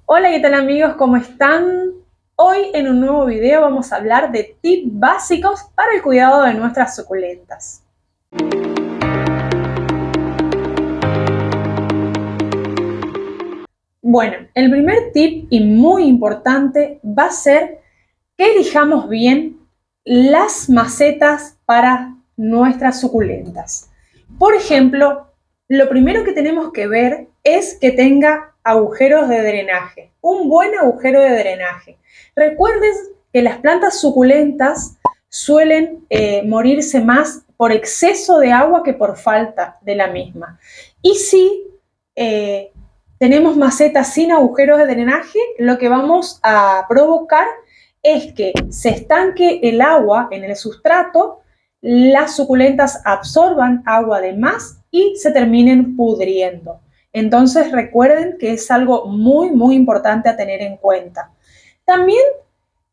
Hola, ¿qué tal amigos? ¿Cómo están? Hoy en un nuevo video vamos a hablar de tips básicos para el cuidado de nuestras suculentas. Bueno, el primer tip y muy importante va a ser que elijamos bien las macetas para nuestras suculentas. Por ejemplo, lo primero que tenemos que ver es que tenga agujeros de drenaje, un buen agujero de drenaje. Recuerden que las plantas suculentas suelen morirse más por exceso de agua que por falta de la misma. Y si tenemos macetas sin agujeros de drenaje, lo que vamos a provocar es que se estanque el agua en el sustrato, las suculentas absorban agua de más y se terminen pudriendo. Entonces recuerden que es algo muy importante a tener en cuenta. También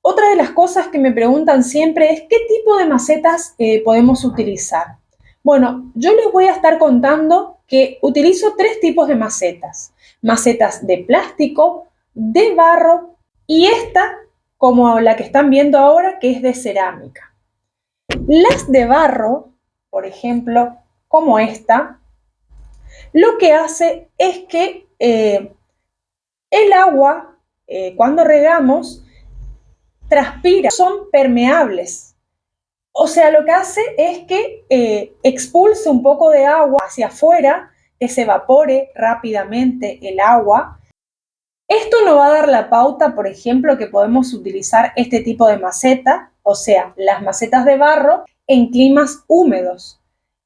otra de las cosas que me preguntan siempre es ¿qué tipo de macetas podemos utilizar? Bueno, yo les voy a estar contando que utilizo tres tipos de macetas. Macetas de plástico, de barro y esta como la que están viendo ahora, que es de cerámica. Las de barro, por ejemplo, como esta, lo que hace es que el agua, cuando regamos, transpira, son permeables. O sea, lo que hace es que expulse un poco de agua hacia afuera, que se evapore rápidamente el agua. Esto nos va a dar la pauta, por ejemplo, que podemos utilizar este tipo de maceta, o sea, las macetas de barro, en climas húmedos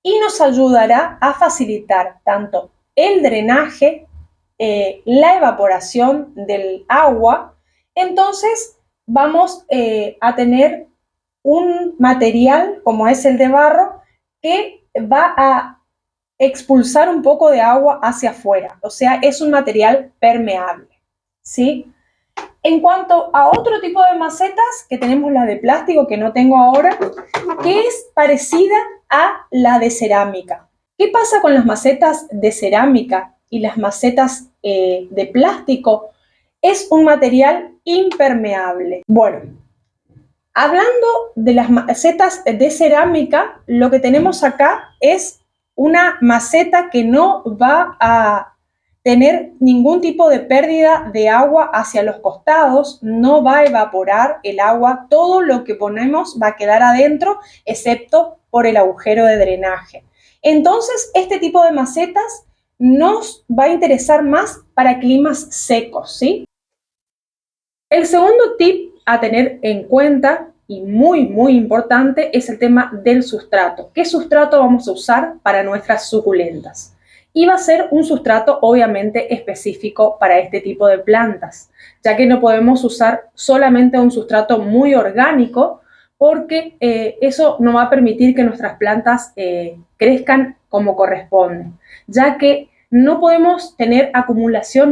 y nos ayudará a facilitar tanto el drenaje, la evaporación del agua. Entonces, vamos a tener un material como es el de barro que va a expulsar un poco de agua hacia afuera, o sea, es un material permeable. ¿Sí? En cuanto a otro tipo de macetas, que tenemos la de plástico, que no tengo ahora, que es parecida a la de cerámica. ¿Qué pasa con las macetas de cerámica y las macetas de plástico? Es un material impermeable. Bueno, hablando de las macetas de cerámica, lo que tenemos acá es una maceta que no va a tener ningún tipo de pérdida de agua hacia los costados, no va a evaporar el agua, todo lo que ponemos va a quedar adentro, excepto por el agujero de drenaje. Entonces, este tipo de macetas nos va a interesar más para climas secos, ¿sí? El segundo tip a tener en cuenta y muy importante es el tema del sustrato. ¿Qué sustrato vamos a usar para nuestras suculentas? Y va a ser un sustrato obviamente específico para este tipo de plantas, ya que no podemos usar solamente un sustrato muy orgánico porque eso no va a permitir que nuestras plantas crezcan como corresponde, ya que no podemos tener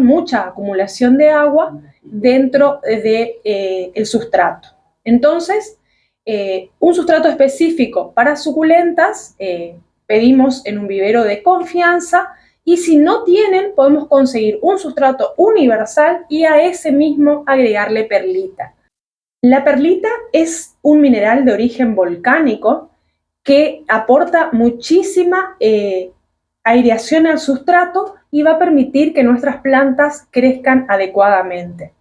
mucha acumulación de agua dentro del sustrato. Entonces, un sustrato específico para suculentas pedimos en un vivero de confianza y si no tienen, podemos conseguir un sustrato universal y a ese mismo agregarle perlita. La perlita es un mineral de origen volcánico que aporta muchísima aireación al sustrato y va a permitir que nuestras plantas crezcan adecuadamente.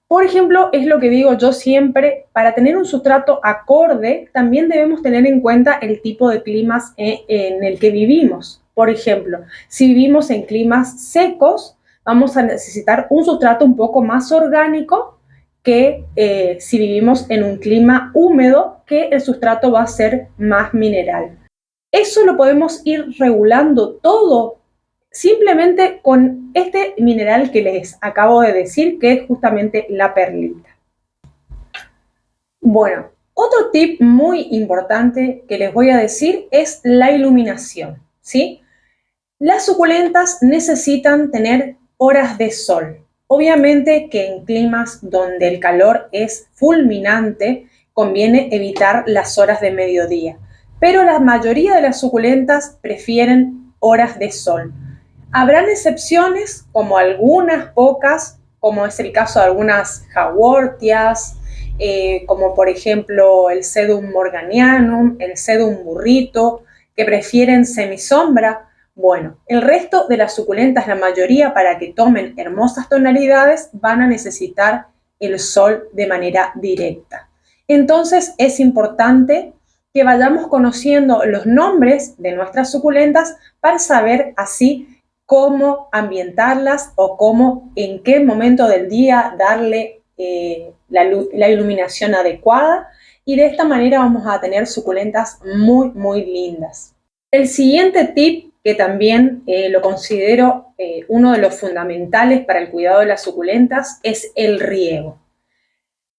Por ejemplo, es lo que digo yo siempre, para tener un sustrato acorde, también debemos tener en cuenta el tipo de climas en el que vivimos. Por ejemplo, si vivimos en climas secos, vamos a necesitar un sustrato un poco más orgánico que si vivimos en un clima húmedo, que el sustrato va a ser más mineral. Eso lo podemos ir regulando todo simplemente con este mineral que les acabo de decir, que es justamente la perlita. Bueno, otro tip muy importante que les voy a decir es la iluminación, ¿sí? Las suculentas necesitan tener horas de sol. Obviamente que en climas donde el calor es fulminante, conviene evitar las horas de mediodía, pero la mayoría de las suculentas prefieren horas de sol. Habrán excepciones, como algunas pocas, como es el caso de algunas jawortias, como por ejemplo el Sedum morganianum, el Sedum burrito, que prefieren semisombra. Bueno, el resto de las suculentas, la mayoría, para que tomen hermosas tonalidades, van a necesitar el sol de manera directa. Entonces es importante que vayamos conociendo los nombres de nuestras suculentas para saber así cómo ambientarlas o cómo, en qué momento del día darle la iluminación adecuada, y de esta manera vamos a tener suculentas muy, muy lindas. El siguiente tip, que también lo considero uno de los fundamentales para el cuidado de las suculentas, es el riego.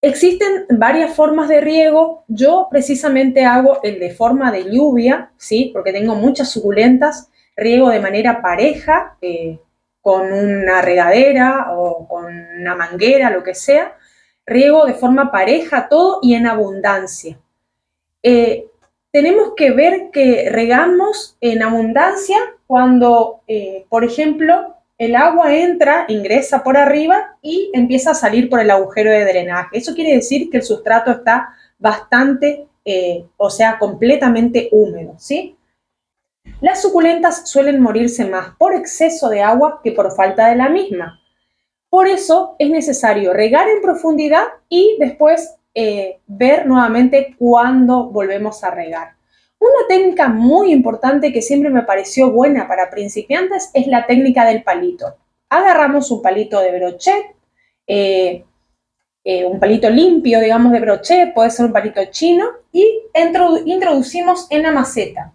Existen varias formas de riego. Yo precisamente hago el de forma de lluvia, ¿sí? Porque tengo muchas suculentas. Riego de manera pareja, con una regadera o con una manguera, lo que sea. Riego de forma pareja todo y en abundancia. Tenemos que ver que regamos en abundancia cuando, por ejemplo, el agua entra, ingresa por arriba y empieza a salir por el agujero de drenaje. Eso quiere decir que el sustrato está bastante, o sea, completamente húmedo, ¿sí? Las suculentas suelen morirse más por exceso de agua que por falta de la misma. Por eso es necesario regar en profundidad y después ver nuevamente cuándo volvemos a regar. Una técnica muy importante que siempre me pareció buena para principiantes es la técnica del palito. Agarramos un palito de brochet, un palito limpio, digamos, de brochet, puede ser un palito chino, y introducimos en la maceta.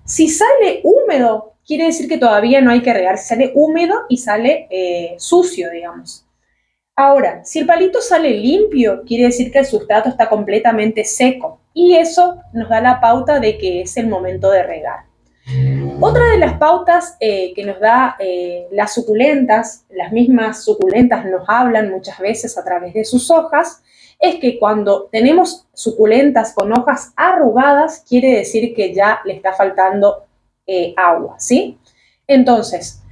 Si sale húmedo, quiere decir que todavía no hay que regar. Si sale húmedo y sale sucio, digamos. Ahora, si el palito sale limpio, quiere decir que el sustrato está completamente seco, y eso nos da la pauta de que es el momento de regar. Otra de las pautas que nos da las suculentas, las mismas suculentas nos hablan muchas veces a través de sus hojas, es que cuando tenemos suculentas con hojas arrugadas, quiere decir que ya le está faltando agua, ¿sí? Entonces,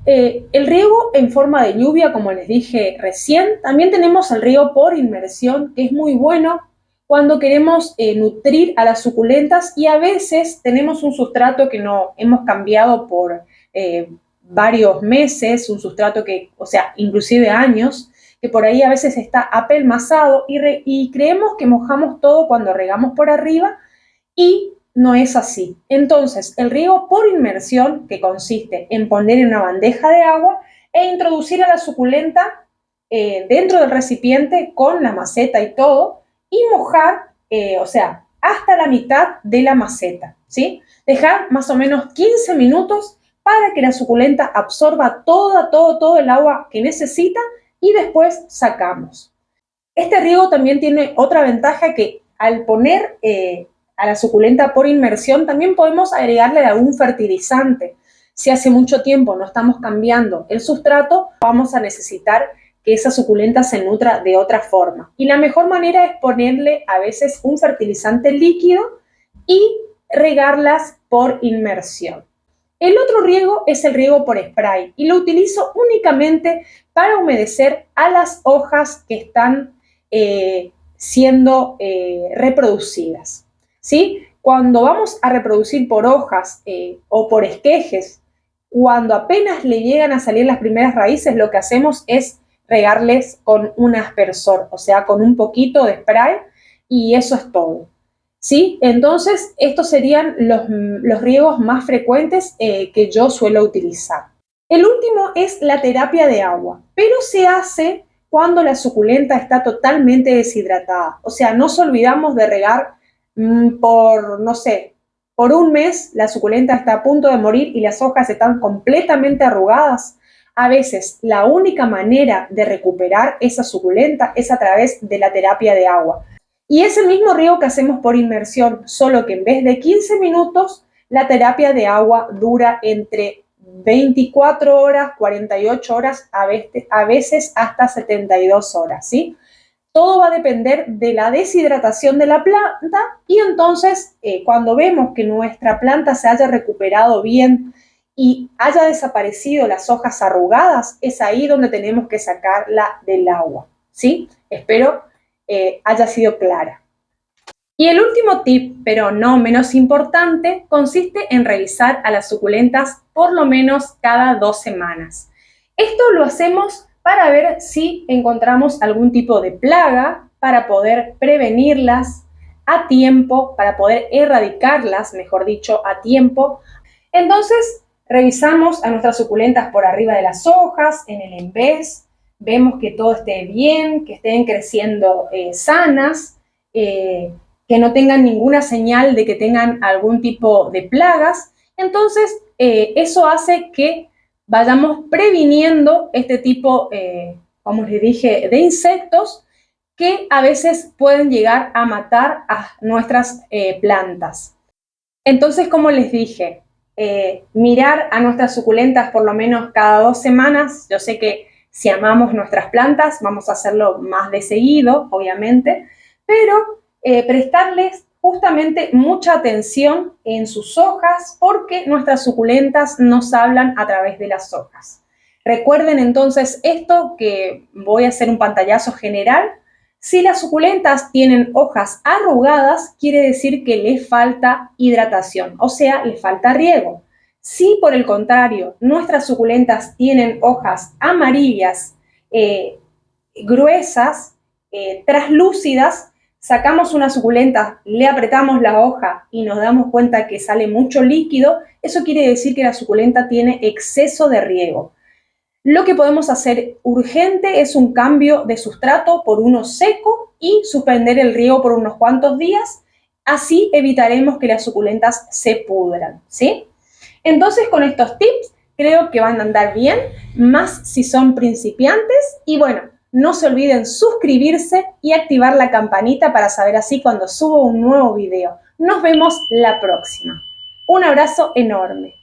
el riego en forma de lluvia, como les dije recién. También tenemos el riego por inmersión, que es muy bueno cuando queremos nutrir a las suculentas y a veces tenemos un sustrato que no hemos cambiado por varios meses, un sustrato que, o sea, inclusive años, que por ahí a veces está apelmazado y creemos que mojamos todo cuando regamos por arriba, y no es así. Entonces, el riego por inmersión, que consiste en poner en una bandeja de agua e introducir a la suculenta dentro del recipiente con la maceta y todo, y mojar, o sea, hasta la mitad de la maceta, ¿sí? Dejar más o menos 15 minutos para que la suculenta absorba todo el agua que necesita, y después sacamos. Este riego también tiene otra ventaja, que al poner a la suculenta por inmersión, también podemos agregarle algún fertilizante. Si hace mucho tiempo no estamos cambiando el sustrato, vamos a necesitar que esa suculenta se nutra de otra forma. Y la mejor manera es ponerle a veces un fertilizante líquido y regarlas por inmersión. El otro riego es el riego por spray, y lo utilizo únicamente para humedecer a las hojas que están siendo reproducidas, ¿sí? Cuando vamos a reproducir por hojas o por esquejes, cuando apenas le llegan a salir las primeras raíces, lo que hacemos es regarles con un aspersor, o sea, con un poquito de spray, y eso es todo, ¿sí? Entonces, estos serían los riegos más frecuentes que yo suelo utilizar. El último es la terapia de agua, pero se hace cuando la suculenta está totalmente deshidratada. O sea, no nos olvidamos de regar por, no sé, por un mes la suculenta está a punto de morir y las hojas están completamente arrugadas. A veces la única manera de recuperar esa suculenta es a través de la terapia de agua. Y es el mismo riego que hacemos por inmersión, solo que en vez de 15 minutos, la terapia de agua dura entre 24 horas, 48 horas, a veces hasta 72 horas, ¿sí? Todo va a depender de la deshidratación de la planta, y entonces cuando vemos que nuestra planta se haya recuperado bien y haya desaparecido las hojas arrugadas, es ahí donde tenemos que sacarla del agua, ¿sí? Espero haya sido clara. Y el último tip, pero no menos importante, consiste en revisar a las suculentas por lo menos cada 2 semanas. Esto lo hacemos para ver si encontramos algún tipo de plaga, para poder prevenirlas a tiempo, para poder erradicarlas, mejor dicho, a tiempo. Entonces, revisamos a nuestras suculentas por arriba de las hojas, en el envés, vemos que todo esté bien, que estén creciendo sanas, que no tengan ninguna señal de que tengan algún tipo de plagas. Entonces, eso hace que vayamos previniendo este tipo, como les dije, de insectos que a veces pueden llegar a matar a nuestras plantas. Entonces, como les dije, mirar a nuestras suculentas por lo menos cada 2 semanas. Yo sé que si amamos nuestras plantas vamos a hacerlo más de seguido, obviamente, pero prestarles justamente mucha atención en sus hojas porque nuestras suculentas nos hablan a través de las hojas. Recuerden entonces esto, que voy a hacer un pantallazo general. Si las suculentas tienen hojas arrugadas, quiere decir que les falta hidratación, o sea, les falta riego. Si por el contrario nuestras suculentas tienen hojas amarillas, gruesas, traslúcidas, sacamos una suculenta, le apretamos la hoja y nos damos cuenta que sale mucho líquido, eso quiere decir que la suculenta tiene exceso de riego. Lo que podemos hacer urgente es un cambio de sustrato por uno seco y suspender el riego por unos cuantos días. Así evitaremos que las suculentas se pudran, ¿sí? Entonces, con estos tips creo que van a andar bien, más si son principiantes. Y bueno, no se olviden suscribirse y activar la campanita para saber así cuando subo un nuevo video. Nos vemos la próxima. Un abrazo enorme.